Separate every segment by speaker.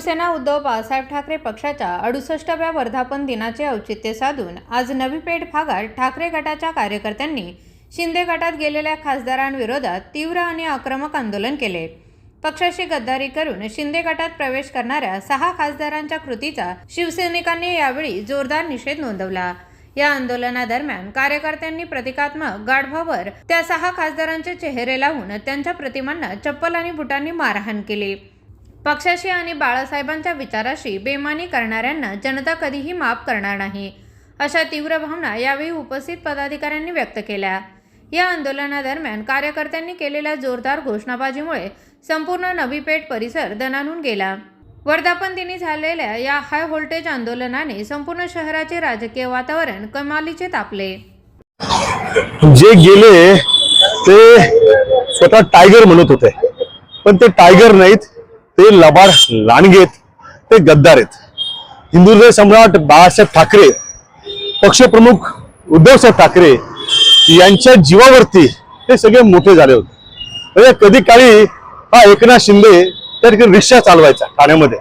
Speaker 1: शिवसेना उद्धव बाळासाहेब ठाकरे पक्षाच्या 68व्या वर्धापन दिनाचे औचित्य साधून आज नवी पेठ भागात ठाकरे गटाच्या कार्यकर्त्यांनी शिंदे गटात गेलेल्या खासदारांविरोधात तीव्र आणि आक्रमक आंदोलन केले। पक्षाशी गद्दारी करून शिंदे गटात प्रवेश करणाऱ्या 6 खासदारांच्या कृतीचा शिवसैनिकांनी यावेळी जोरदार निषेध नोंदवला। या आंदोलनादरम्यान कार्यकर्त्यांनी प्रतिकात्मक गाढवावर त्या 6 खासदारांचे चेहरे लावून त्यांच्या प्रतिमांना चप्पल आणि बुटांनी मारहाण केली। पक्षाशी आणि बाळासाहेबांच्या विचाराशी बेमानी करणाऱ्यांना जनता कधीही माफ करणार नाही, अशा तीव्र भावना यावेळी उपस्थित पदाधिकाऱ्यांनी व्यक्त केल्या। या आंदोलनादरम्यान कार्यकर्त्यांनी केलेल्या जोरदार घोषणाबाजीमुळे संपूर्ण नवी पेठ परिसर दणाणून गेला। वर्धापन दिनी झालेल्या या हाय व्होल्टेज आंदोलनाने संपूर्ण शहराचे राजकीय वातावरण कमालीचे तापले।
Speaker 2: जे गेले ते स्वतः टायगर म्हणत होते, पण ते टायगर नाहीत, ते लबाड लांडगेत, ते गद्दार आहेत। हिंदुत्व सम्राट बाळासाहेब ठाकरे, पक्षप्रमुख उद्धवसाहेब ठाकरे यांच्या जीवावरती हे सगळे मोठे झाले होते। म्हणजे कधी काळी हा एकनाथ शिंदे त्या ठिकाणी रिक्षा चालवायचा ठाण्यामध्ये,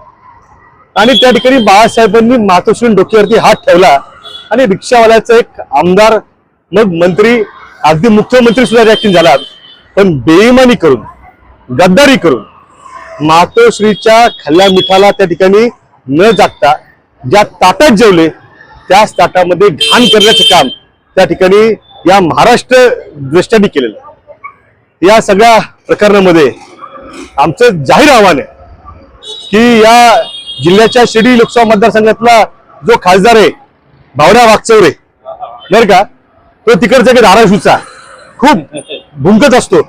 Speaker 2: आणि त्या ठिकाणी बाळासाहेबांनी मातोश्रीन डोक्यावरती हात ठेवला आणि रिक्षावाल्याचा एक आमदार, मग मंत्री, अगदी मुख्यमंत्री सुद्धा ऍक्टिंग झाला। पण बेईमानी करून, गद्दारी करून मातोश्रीच्या खाल्ल्या मिठाला त्या ठिकाणी न जागता ज्या ताटात जेवले त्याच ताटामध्ये घाण करण्याचं काम त्या ठिकाणी या महाराष्ट्र द्रष्ट्यांनी केलेलं। या सगळ्या प्रकरणामध्ये आमचं जाहीर आव्हान आहे की या जिल्ह्याच्या शिर्डी लोकसभा मतदारसंघातला जो खासदार आहे भावड्या वागचौरे, बरं का, तो तिकडचा की धाराशिवचा खूप भुंकत असतो।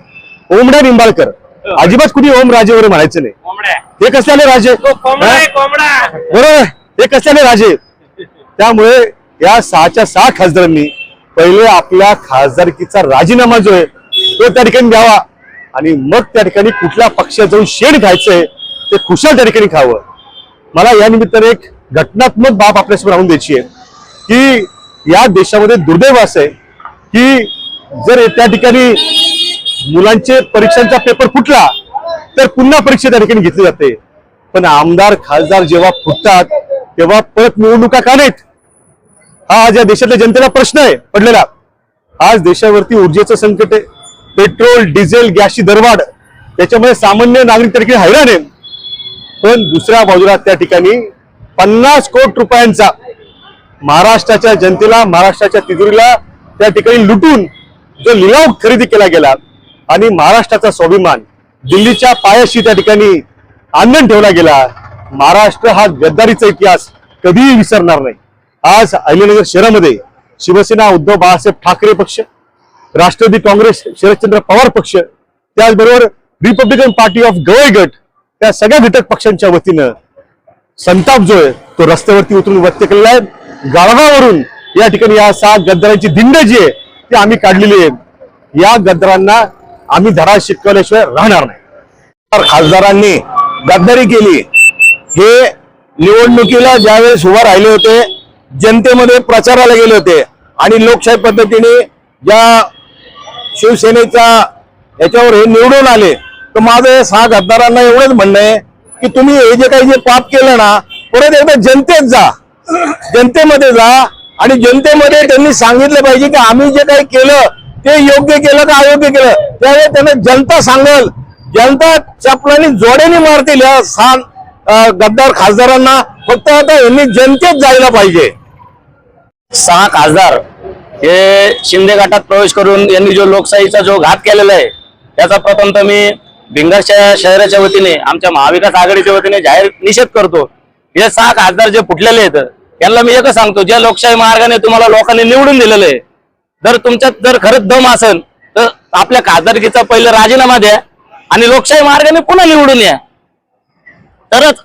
Speaker 2: ओमड्या निंबाळकर, अजिबात कुणी ओम राजे वगैरे म्हणायचं नाही। हे कसले राजे, बरोबर, हे कसले राजे। त्यामुळे या 6च्या 6 खासदारांनी पहिले आपल्या खासदारकीचा राजीनामा जो आहे तो त्या ठिकाणी द्यावा, आणि मग त्या ठिकाणी कुठल्या पक्षात जाऊन शेण खायचंय ते खुशाल त्या ठिकाणी खावं। मला या निमित्ताने एक घटनात्मक बाब आपल्यासमोर आणून द्यायची आहे की या देशामध्ये दुर्दैव असं आहे की जर त्या ठिकाणी मुलांचे परीक्षांचा पेपर फुटला तर पुन्हा परीक्षा त्या ठिकाणी घेतली जाते, पण आमदार खासदार जेव्हा फुटतात तेव्हा परत निवडणुका का नाहीत? हा आज या देशातल्या जनतेला प्रश्न आहे पडलेला। आज देशावरती ऊर्जेचं संकट आहे, पेट्रोल डिझेल गॅसची दरवाढ, त्याच्यामुळे सामान्य नागरिक त्या ठिकाणी हैराण आहे। पण दुसऱ्या बाजूला त्या ठिकाणी 50 कोटी रुपयांचा महाराष्ट्राच्या जनतेला, महाराष्ट्राच्या तिजोरीला त्या ठिकाणी लुटून जो लिलाव खरेदी केला गेला आणि महाराष्ट्राचा स्वाभिमान दिल्लीच्या पायाशी त्या ठिकाणी आंदण ठेवला गेला। महाराष्ट्र हा गद्दारीचा इतिहास कधीही विसरणार नाही। आज अहिल्यानगर शहरामध्ये शिवसेना उद्धव बाळासाहेब ठाकरे पक्ष, राष्ट्रवादी काँग्रेस शरदचंद्र पवार पक्ष, त्याचबरोबर रिपब्लिकन पार्टी ऑफ गवई गट, त्या सगळ्या घटक पक्षांच्या वतीनं संताप जो आहे तो रस्त्यावरती उतरून व्यक्त केलेला आहे। गाढवावरून या ठिकाणी या 6 गद्दारांची दिंड जी आहे ती आम्ही काढलेली आहे। या गद्दारांना आम्ही धडा शिकवल्याशिवाय राहणार नाही।
Speaker 3: खासदारांनी गद्दारी केली, हे निवडणुकीला ज्यावेळेस उभा राहिले होते, जनतेमध्ये प्रचाराला गेले होते आणि लोकशाही पद्धतीने ज्या शिवसेनेचा याच्यावर हे निवडून आले, तर माझं हे 6 गद्दारांना एवढंच म्हणणं आहे की तुम्ही हे जे काही जे पाप केलं ना, परत एकदा जनतेत जा, जनतेमध्ये जा आणि जनतेमध्ये त्यांनी सांगितलं पाहिजे की आम्ही जे काही केलं ते योग्य केलं का अयोग्य केलं। त्यावेळेस त्यांना जनता सांगेल, जनता चपलानी जोड्याने मारतील या 6 गद्दार खासदारांना। फक्त आता यांनी जनतेत जायला पाहिजे।
Speaker 4: 6 खासदार हे शिंदे गटात प्रवेश करून यांनी जो लोकशाहीचा जो घात केलेला आहे त्याचा प्रथमतः मी भिंगर शहराच्या वतीने, आमच्या महाविकास आघाडीच्या वतीने जाहीर निषेध करतो। हे 6 खासदार जे फुटलेले आहेत त्यांना मी एकच सांगतो, ज्या लोकशाही मार्गाने तुम्हाला लोकांनी निवडून दिलेलं आहे, जर तुमच्यात जर खरंच दम असेल तर आपल्या खासदारकीचा पहिला राजीनामा द्या आणि लोकशाही मार्गाने पुन्हा निवडून या। तरच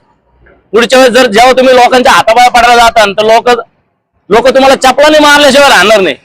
Speaker 4: पुढच्या वेळेस जर जेव्हा तुम्ही लोकांच्या हाताबाहेर पडायला जाताल तर लोक तुम्हाला चपलाने मारल्याशिवाय राहणार नाही।